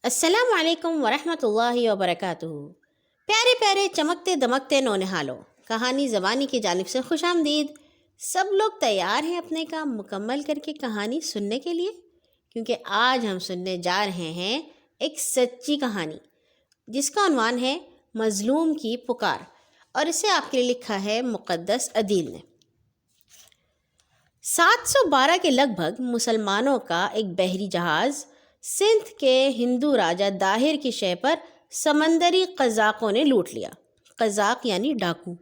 السلام علیکم ورحمۃ اللہ وبرکاتہ۔ پیارے پیارے چمکتے دمکتے نونہالوں، کہانی زبانی کی جانب سے خوش آمدید۔ سب لوگ تیار ہیں اپنے کام مکمل کر کے کہانی سننے کے لیے؟ کیونکہ آج ہم سننے جا رہے ہیں ایک سچی کہانی جس کا عنوان ہے مظلوم کی پکار، اور اسے آپ کے لیے لکھا ہے مقدس عدیل نے۔ 712 کے لگ بھگ مسلمانوں کا ایک بحری جہاز سندھ کے ہندو راجہ داہر کی شے پر سمندری قزاقوں نے لوٹ لیا۔ قزاق یعنی ڈاکو۔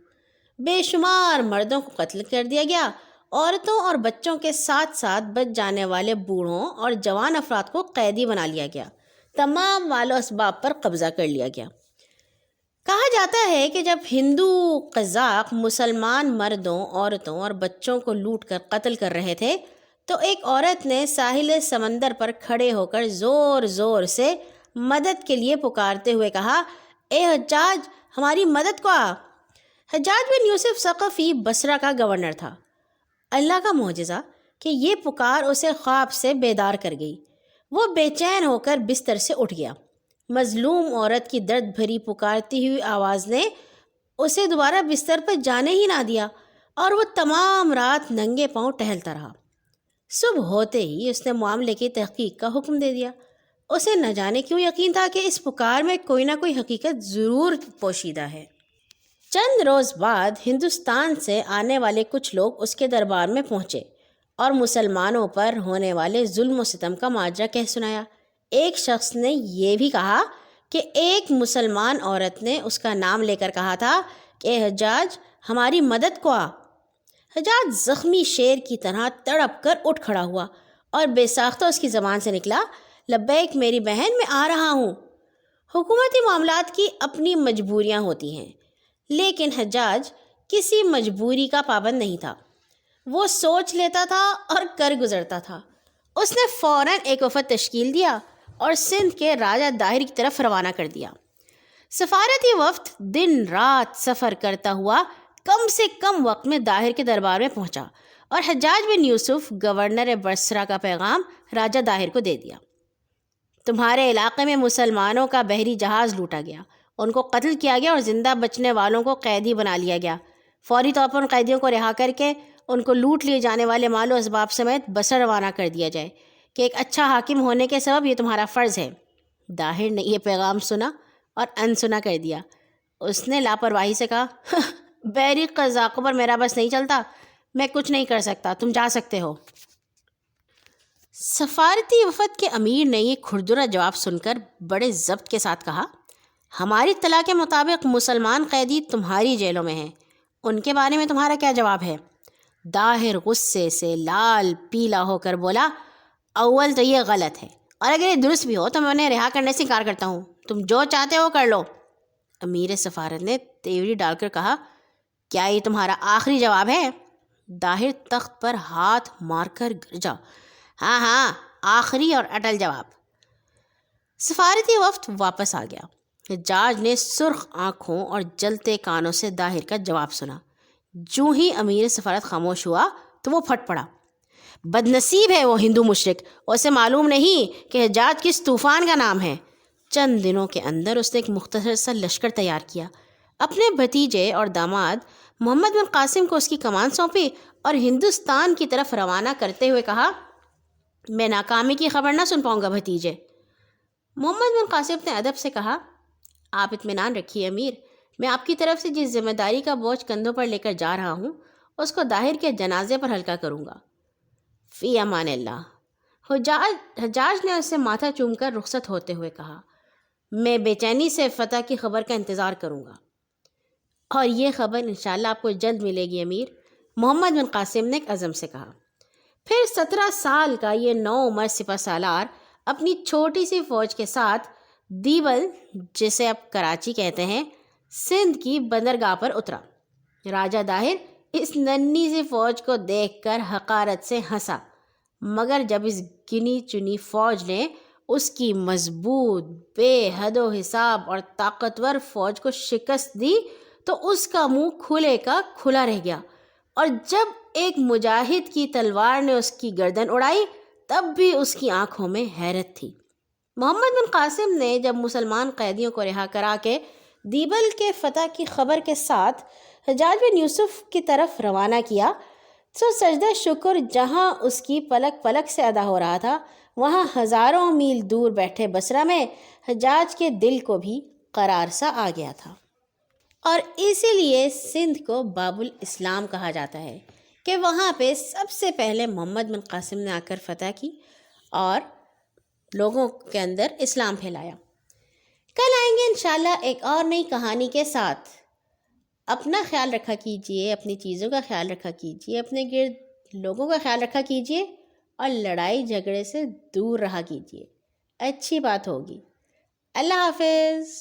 بے شمار مردوں کو قتل کر دیا گیا، عورتوں اور بچوں کے ساتھ ساتھ بچ جانے والے بوڑھوں اور جوان افراد کو قیدی بنا لیا گیا، تمام مال و اسباب پر قبضہ کر لیا گیا۔ کہا جاتا ہے کہ جب ہندو قزاق مسلمان مردوں، عورتوں اور بچوں کو لوٹ کر قتل کر رہے تھے تو ایک عورت نے ساحل سمندر پر کھڑے ہو کر زور زور سے مدد کے لیے پکارتے ہوئے کہا، اے حجاج، ہماری مدد کو آ۔ حجاج بن یوسف ثقفی بصرہ کا گورنر تھا۔ اللہ کا معجزہ کہ یہ پکار اسے خواب سے بیدار کر گئی۔ وہ بے چین ہو کر بستر سے اٹھ گیا۔ مظلوم عورت کی درد بھری پکارتی ہوئی آواز نے اسے دوبارہ بستر پر جانے ہی نہ دیا، اور وہ تمام رات ننگے پاؤں ٹہلتا رہا۔ صبح ہوتے ہی اس نے معاملے کی تحقیق کا حکم دے دیا۔ اسے نہ جانے کیوں یقین تھا کہ اس پکار میں کوئی نہ کوئی حقیقت ضرور پوشیدہ ہے۔ چند روز بعد ہندوستان سے آنے والے کچھ لوگ اس کے دربار میں پہنچے اور مسلمانوں پر ہونے والے ظلم و ستم کا ماجرا کہہ سنایا۔ ایک شخص نے یہ بھی کہا کہ ایک مسلمان عورت نے اس کا نام لے کر کہا تھا کہ اے حجاج، ہماری مدد کو آ۔ حجاج زخمی شیر کی طرح تڑپ کر اٹھ کھڑا ہوا اور بے ساختہ اس کی زبان سے نکلا، لبیک میری بہن، میں آ رہا ہوں۔ حکومتی معاملات کی اپنی مجبوریاں ہوتی ہیں، لیکن حجاج کسی مجبوری کا پابند نہیں تھا۔ وہ سوچ لیتا تھا اور کر گزرتا تھا۔ اس نے فوراً ایک وفد تشکیل دیا اور سندھ کے راجہ داہر کی طرف روانہ کر دیا۔ سفارتی وفد دن رات سفر کرتا ہوا کم سے کم وقت میں داہر کے دربار میں پہنچا اور حجاج بن یوسف گورنر بصرہ کا پیغام راجہ داہر کو دے دیا۔ تمہارے علاقے میں مسلمانوں کا بحری جہاز لوٹا گیا، ان کو قتل کیا گیا اور زندہ بچنے والوں کو قیدی بنا لیا گیا۔ فوری طور پر ان قیدیوں کو رہا کر کے ان کو لوٹ لیے جانے والے مال و اسباب سمیت بصرہ روانہ کر دیا جائے کہ ایک اچھا حاکم ہونے کے سبب یہ تمہارا فرض ہے۔ داہر نے یہ پیغام سنا اور انسنا کر دیا۔ اس نے لاپرواہی سے کہا، بحری قزاقوں پر میرا بس نہیں چلتا، میں کچھ نہیں کر سکتا، تم جا سکتے ہو۔ سفارتی وفد کے امیر نے یہ کھردرا جواب سن کر بڑے ضبط کے ساتھ کہا، ہماری اطلاع کے مطابق مسلمان قیدی تمہاری جیلوں میں ہیں، ان کے بارے میں تمہارا کیا جواب ہے؟ داہر غصے سے لال پیلا ہو کر بولا، اول تو یہ غلط ہے، اور اگر یہ درست بھی ہو تو میں انہیں رہا کرنے سے انکار کرتا ہوں، تم جو چاہتے ہو کر لو۔ امیر سفارت نے تیوری ڈال کر کہا، کیا یہ تمہارا آخری جواب ہے؟ داہر تخت پر ہاتھ مار کر گرجا، ہاں ہاں، آخری اور اٹل جواب۔ سفارتی وفد واپس آ گیا۔ حجاج نے سرخ آنکھوں اور جلتے کانوں سے داہر کا جواب سنا۔ جو ہی امیر سفارت خاموش ہوا تو وہ پھٹ پڑا، بد نصیب ہے وہ ہندو مشرک، اسے معلوم نہیں کہ حجاج کس طوفان کا نام ہے۔ چند دنوں کے اندر اس نے ایک مختصر سا لشکر تیار کیا، اپنے بھتیجے اور داماد محمد بن قاسم کو اس کی کمان سونپی اور ہندوستان کی طرف روانہ کرتے ہوئے کہا، میں ناکامی کی خبر نہ سن پاؤں گا بھتیجے۔ محمد بن قاسم نے ادب سے کہا، آپ اطمینان رکھیے امیر، میں آپ کی طرف سے جس ذمہ داری کا بوجھ کندھوں پر لے کر جا رہا ہوں اس کو داہر کے جنازے پر ہلکا کروں گا۔ فی امان اللہ۔ حجاج نے اس سے ماتھا چوم کر رخصت ہوتے ہوئے کہا، میں بے چینی سے فتح کی خبر کا انتظار کروں گا، اور یہ خبر انشاءاللہ آپ کو جلد ملے گی امیر، محمد بن قاسم نے ایک عزم سے کہا۔ پھر 17 سال کا یہ نوعمر سپہ سالار اپنی چھوٹی سی فوج کے ساتھ دیبل، جسے اب کراچی کہتے ہیں، سندھ کی بندرگاہ پر اترا۔ راجہ داہر اس ننھی سی فوج کو دیکھ کر حقارت سے ہنسا، مگر جب اس گنی چنی فوج نے اس کی مضبوط، بے حد و حساب اور طاقتور فوج کو شکست دی تو اس کا منہ کھلے کا کھلا رہ گیا، اور جب ایک مجاہد کی تلوار نے اس کی گردن اڑائی تب بھی اس کی آنکھوں میں حیرت تھی، محمد بن قاسم نے جب مسلمان قیدیوں کو رہا کرا کے دیبل کے فتح کی خبر کے ساتھ حجاج بن یوسف کی طرف روانہ کیا تو سجدہ شکر جہاں اس کی پلک پلک سے ادا ہو رہا تھا، وہاں ہزاروں میل دور بیٹھے بصرہ میں حجاج کے دل کو بھی قرار سا آ گیا تھا، اور اسی لیے سندھ کو باب الاسلام کہا جاتا ہے کہ وہاں پہ سب سے پہلے محمد بن قاسم نے آ کر فتح کی اور لوگوں کے اندر اسلام پھیلایا۔ کل آئیں گے انشاءاللہ ایک اور نئی کہانی کے ساتھ۔ اپنا خیال رکھا کیجئے، اپنی چیزوں کا خیال رکھا کیجئے، اپنے گرد لوگوں کا خیال رکھا کیجئے اور لڑائی جھگڑے سے دور رہا کیجئے، اچھی بات ہوگی۔ اللہ حافظ۔